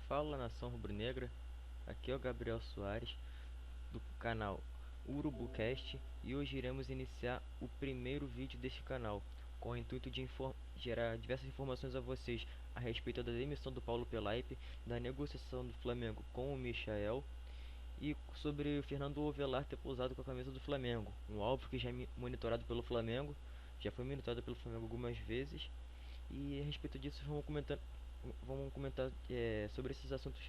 Fala, nação rubro-negra, aqui é o Gabriel Soares do canal UrubuCast e hoje iremos iniciar o primeiro vídeo deste canal com o intuito de gerar diversas informações a vocês a respeito da demissão do Paulo Pelaipe, da negociação do Flamengo com o Michael e sobre o Fernando Ovelar ter pousado com a camisa do Flamengo, um alvo que já é monitorado pelo Flamengo, já foi monitorado pelo Flamengo algumas vezes. E a respeito disso vamos comentar sobre esses assuntos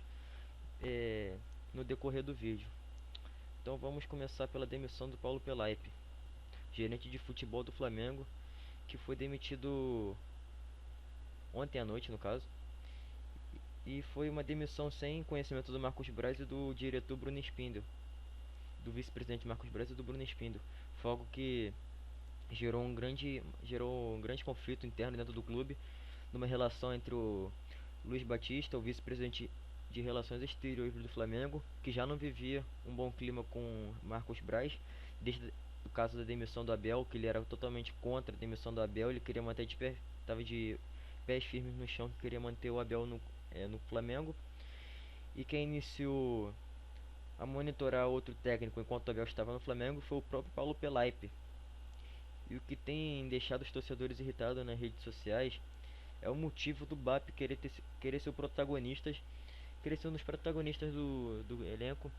é, no decorrer do vídeo. Então vamos começar pela demissão do Paulo Pelaipe, gerente de futebol do Flamengo, que foi demitido ontem à noite, no caso. E foi uma demissão sem conhecimento do Marcos Braz e do diretor Bruno Spindel, do vice-presidente Marcos Braz e do Bruno Spindel. Foi algo que gerou um grande conflito interno dentro do clube, numa relação entre o Luiz Batista, o vice-presidente de Relações Exteriores do Flamengo, que já não vivia um bom clima com Marcos Braz, desde o caso da demissão do Abel, que ele era totalmente contra a demissão do Abel, ele queria manter estava de pés firmes no chão, que queria manter o Abel no Flamengo, e quem iniciou a monitorar outro técnico enquanto o Abel estava no Flamengo foi o próprio Paulo Pelaipe. E o que tem deixado os torcedores irritados nas redes sociais é o motivo do BAP querer ser o protagonista, querer ser um dos protagonistas do elenco,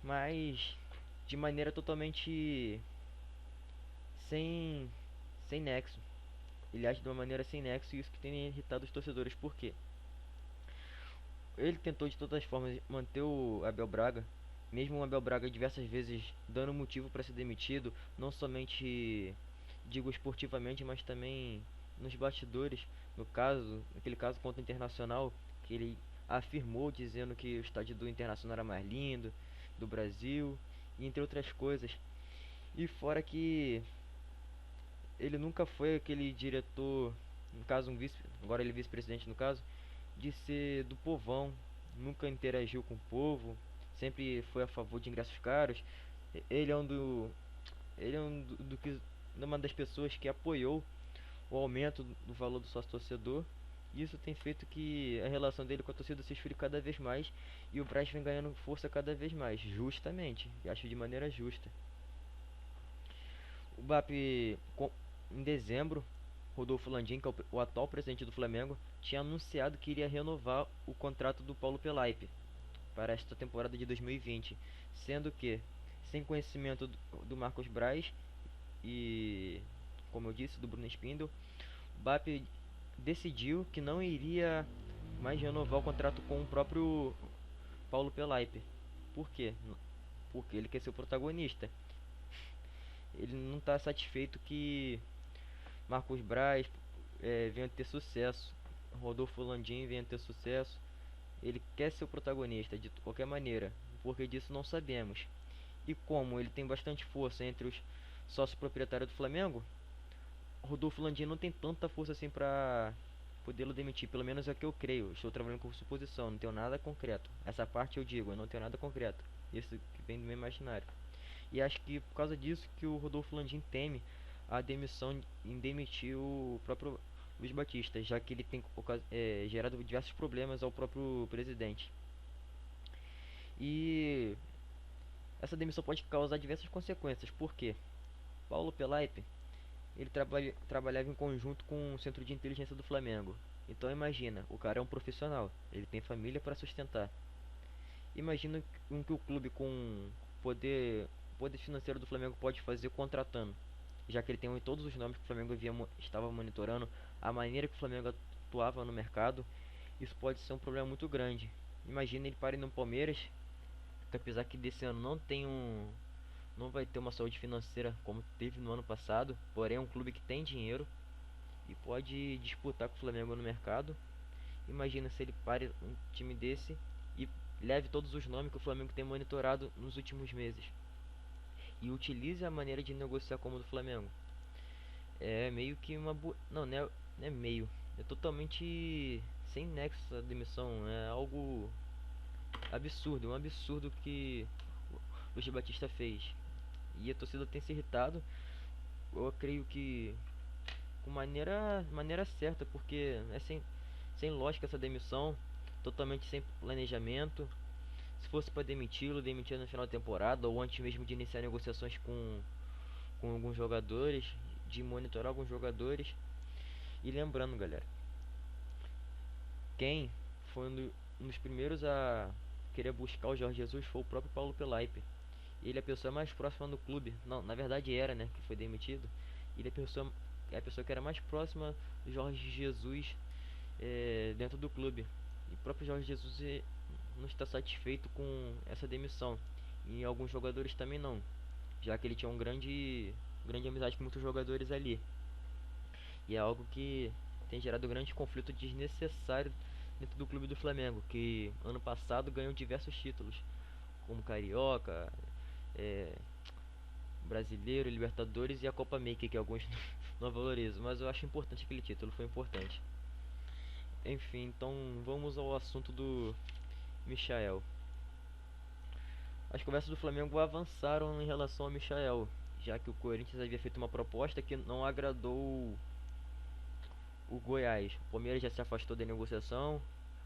mas de maneira totalmente sem, sem nexo. Ele age de uma maneira sem nexo e isso que tem irritado os torcedores. Por quê? Ele tentou de todas as formas manter o Abel Braga, mesmo o Abel Braga diversas vezes dando motivo para ser demitido, não somente digo esportivamente, mas também nos bastidores. Naquele caso contra o Internacional, que ele afirmou dizendo que o estádio do Internacional era mais lindo do Brasil, e entre outras coisas. E fora que ele nunca foi aquele diretor, no caso um vice, agora ele é vice-presidente no caso, de ser do povão, nunca interagiu com o povo, sempre foi a favor de ingressos caros. Ele é um do ele é um do que uma das pessoas que apoiou o aumento do valor do sócio torcedor. Isso tem feito que a relação dele com a torcida se esfrie cada vez mais e o Braz vem ganhando força cada vez mais, justamente, acho de maneira justa. O BAP, em dezembro, Rodolfo Landim, que é o atual presidente do Flamengo, tinha anunciado que iria renovar o contrato do Paulo Pelaipe para esta temporada de 2020, sendo que, sem conhecimento do Marcos Braz e, como eu disse, do Bruno Spindel, o BAP decidiu que não iria mais renovar o contrato com o próprio Paulo Pelaipe. Por quê? Porque ele quer ser o protagonista. Ele não está satisfeito que Marcos Braz venha ter sucesso, Rodolfo Landim venha ter sucesso. Ele quer ser o protagonista de qualquer maneira, porque disso não sabemos. E como ele tem bastante força entre os sócios proprietários do Flamengo, Rodolfo Landim não tem tanta força assim para podê-lo demitir, pelo menos é o que eu creio. Estou trabalhando com suposição, não tenho nada concreto. Essa parte eu digo, eu não tenho nada concreto. Isso que vem do meu imaginário. E acho que por causa disso que o Rodolfo Landim teme a demissão em demitir o próprio Luiz Batista, já que ele tem gerado diversos problemas ao próprio presidente. E essa demissão pode causar diversas consequências. Por quê? Paulo Pelaipe, ele trabalhava em conjunto com o Centro de Inteligência do Flamengo. Então imagina, o cara é um profissional, ele tem família para sustentar. Imagina o que o clube com poder, poder financeiro do Flamengo pode fazer contratando, já que ele tem todos os nomes que o Flamengo estava monitorando, a maneira que o Flamengo atuava no mercado, isso pode ser um problema muito grande. Imagina ele para no Palmeiras, que apesar que desse ano não vai ter uma saúde financeira como teve no ano passado, porém é um clube que tem dinheiro e pode disputar com o Flamengo no mercado. Imagina se ele pare um time desse e leve todos os nomes que o Flamengo tem monitorado nos últimos meses e utilize a maneira de negociar como o do Flamengo. É meio que não é meio, é totalmente sem nexo a demissão, é algo absurdo, um absurdo que o Luiz Batista fez. E a torcida tem se irritado, eu creio que com maneira certa, porque é sem lógica essa demissão. totalmente sem planejamento. Se fosse para demiti-lo, demitia no final da temporada ou antes mesmo de iniciar negociações com alguns jogadores, de monitorar alguns jogadores. E lembrando, galera, quem foi um dos primeiros a querer buscar o Jorge Jesus foi o próprio Paulo Pelaipe. Ele é a pessoa mais próxima do clube. Não, na verdade era, né, que foi demitido. Ele é a pessoa que era mais próxima do Jorge Jesus dentro do clube. E o próprio Jorge Jesus não está satisfeito com essa demissão. E alguns jogadores também não, já que ele tinha grande amizade com muitos jogadores ali. E é algo que tem gerado grande conflito desnecessário dentro do clube do Flamengo, que ano passado ganhou diversos títulos, como Carioca, é, Brasileiro, Libertadores e a Copa Maker, que alguns não valorizam, mas eu acho importante aquele título, foi importante. Enfim, então vamos ao assunto do Michael. As conversas do Flamengo avançaram em relação ao Michael, já que o Corinthians havia feito uma proposta que não agradou o Goiás. O Palmeiras já se afastou da negociação.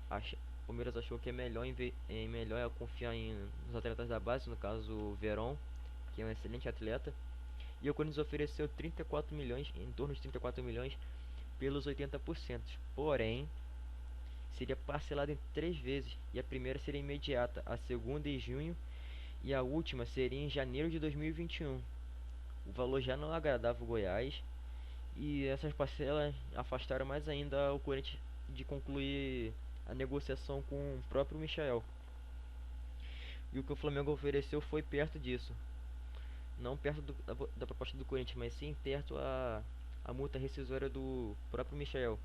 O Palmeiras achou que é melhor, melhor confiar nos atletas da base, no caso o Verón, que é um excelente atleta. E o Corinthians ofereceu 34 milhões, em torno de 34 milhões, pelos 80%. Porém, seria parcelado em 3 vezes, e a primeira seria imediata, a segunda em junho e a última seria em janeiro de 2021. O valor já não agradava o Goiás, e essas parcelas afastaram mais ainda o Corinthians de concluir a negociação com o próprio Michael. E o que o Flamengo ofereceu foi perto disso. Não perto da proposta do Corinthians, mas sim perto a multa rescisória do próprio Michael,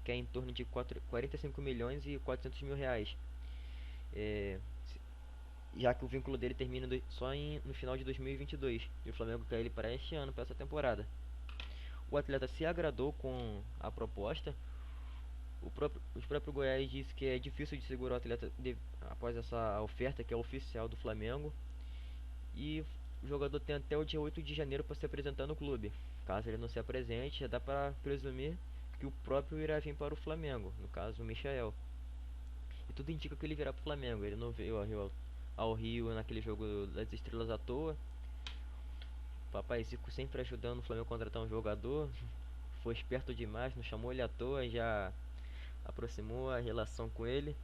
que é em torno de 45 milhões e 400 mil reais. É, já que o vínculo dele termina no final de 2022. E o Flamengo quer ele para este ano, para essa temporada. O atleta se agradou com a proposta. Os próprios Goiás disse que é difícil de segurar o atleta após essa oferta que é oficial do Flamengo. E o jogador tem até o dia 8 de janeiro para se apresentar no clube. Caso ele não se apresente, já dá para presumir que o próprio irá vir para o Flamengo, no caso o Michael. E tudo indica que ele virá para o Flamengo. Ele não veio ao Rio naquele jogo das estrelas à toa. Papai Zico sempre ajudando o Flamengo a contratar um jogador. Foi esperto demais, não chamou ele à toa, já aproximou a relação com ele.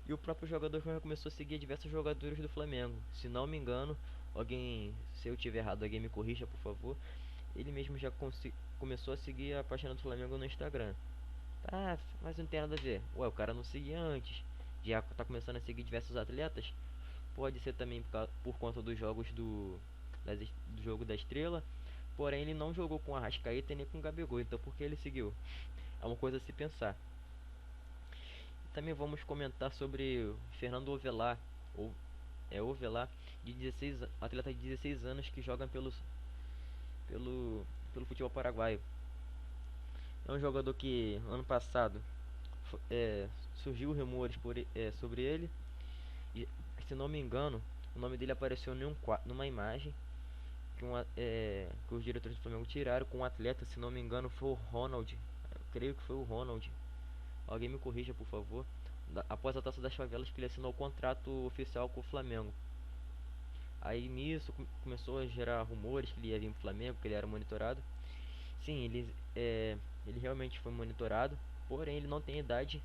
E o próprio jogador já começou a seguir diversos jogadores do Flamengo. Se não me engano, se eu tiver errado, alguém me corrija, por favor. Ele mesmo já começou a seguir a página do Flamengo no Instagram. Tá, mas não tem nada a ver. Ué, o cara não seguia antes. Já tá começando a seguir diversos atletas. Pode ser também por conta dos jogos do jogo da estrela. Porém, ele não jogou com a Arrascaeta nem com o Gabigol. Então, por que ele seguiu? É uma coisa a se pensar. Também vamos comentar sobre o Fernando Ovelar, ou Ovelar, atleta de 16 anos que joga pelo, pelo futebol paraguaio. É um jogador que ano passado é, surgiu rumores sobre ele, e se não me engano, o nome dele apareceu numa imagem que os diretores do Flamengo tiraram com um atleta, se não me engano, foi o Ronald. Eu creio que foi o Ronald. Alguém me corrija, por favor. Após a Taça das Favelas, que ele assinou o contrato oficial com o Flamengo. Aí nisso começou a gerar rumores que ele ia vir pro Flamengo, que ele era monitorado. Sim, ele realmente foi monitorado, porém ele não tem idade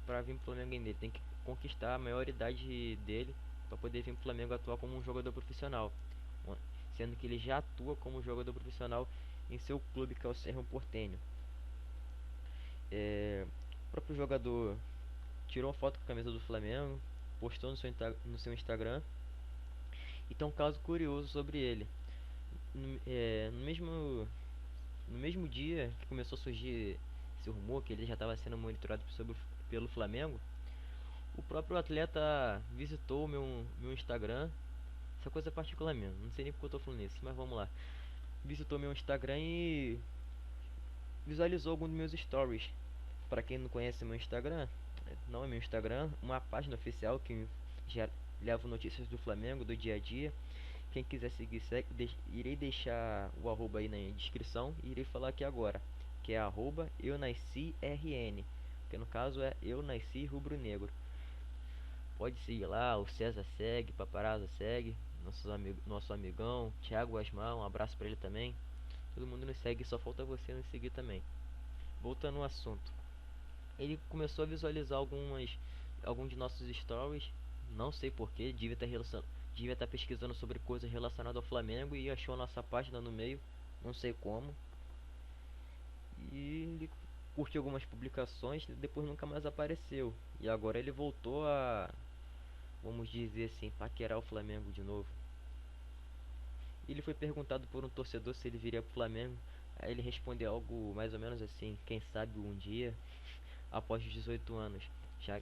para vir pro Flamengo ainda. Ele tem que conquistar a maior idade dele para poder vir pro Flamengo atuar como um jogador profissional. Sendo que ele já atua como jogador profissional em seu clube, que é o Cerro Porteño. O próprio jogador tirou uma foto com a camisa do Flamengo, postou no seu Instagram. E tem um caso curioso sobre ele. No mesmo dia que começou a surgir esse rumor que ele já estava sendo monitorado pelo Flamengo, o próprio atleta visitou meu Instagram. Essa coisa é particular mesmo, não sei nem porque eu tô falando isso, mas vamos lá. Visitou meu Instagram e visualizou algum dos meus stories. Para quem não conhece meu Instagram, não é meu Instagram, uma página oficial que já leva notícias do Flamengo do dia a dia. Quem quiser seguir, irei deixar o arroba aí na descrição e irei falar aqui agora, que é arroba eu nasci RN, que no caso é eu nasci rubro negro. Pode seguir lá, o César segue, Paparazzo segue, nosso amigão, Thiago Asmar, um abraço pra ele também. Todo mundo nos segue, só falta você nos seguir também. Voltando ao assunto. Ele começou a visualizar alguns de nossos stories, não sei porquê, devia estar pesquisando sobre coisas relacionadas ao Flamengo e achou a nossa página no meio, não sei como. E ele curtiu algumas publicações, depois nunca mais apareceu. E agora ele voltou a, vamos dizer assim, paquerar o Flamengo de novo. Ele foi perguntado por um torcedor se ele viria pro Flamengo. Aí ele respondeu algo mais ou menos assim: quem sabe um dia, após os 18 anos. Já,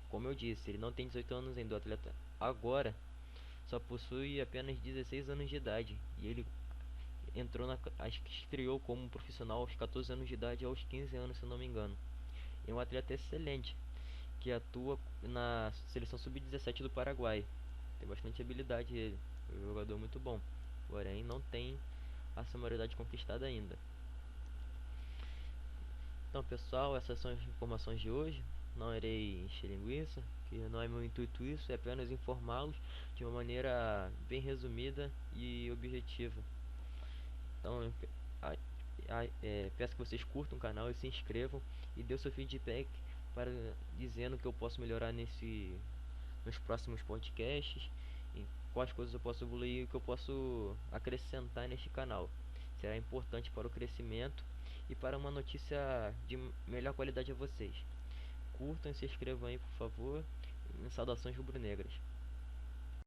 como eu disse, ele não tem 18 anos ainda. O atleta agora só possui apenas 16 anos de idade. E ele acho que estreou como profissional aos 14 anos de idade, aos 15 anos, se não me engano. É um atleta excelente que atua na seleção sub-17 do Paraguai. Tem bastante habilidade ele. É um jogador muito bom. Porém, não tem a sua maioridade conquistada ainda. Então, pessoal, essas são as informações de hoje. Não irei encher linguiça, que não é meu intuito isso, é apenas informá-los de uma maneira bem resumida e objetiva. Então, peço que vocês curtam o canal e se inscrevam e dê o seu feedback para dizendo que eu posso melhorar nos próximos podcasts, em quais coisas eu posso evoluir e o que eu posso acrescentar neste canal. Será importante para o crescimento e para uma notícia de melhor qualidade a vocês. Curtam e se inscrevam aí, por favor. Saudações rubro-negras.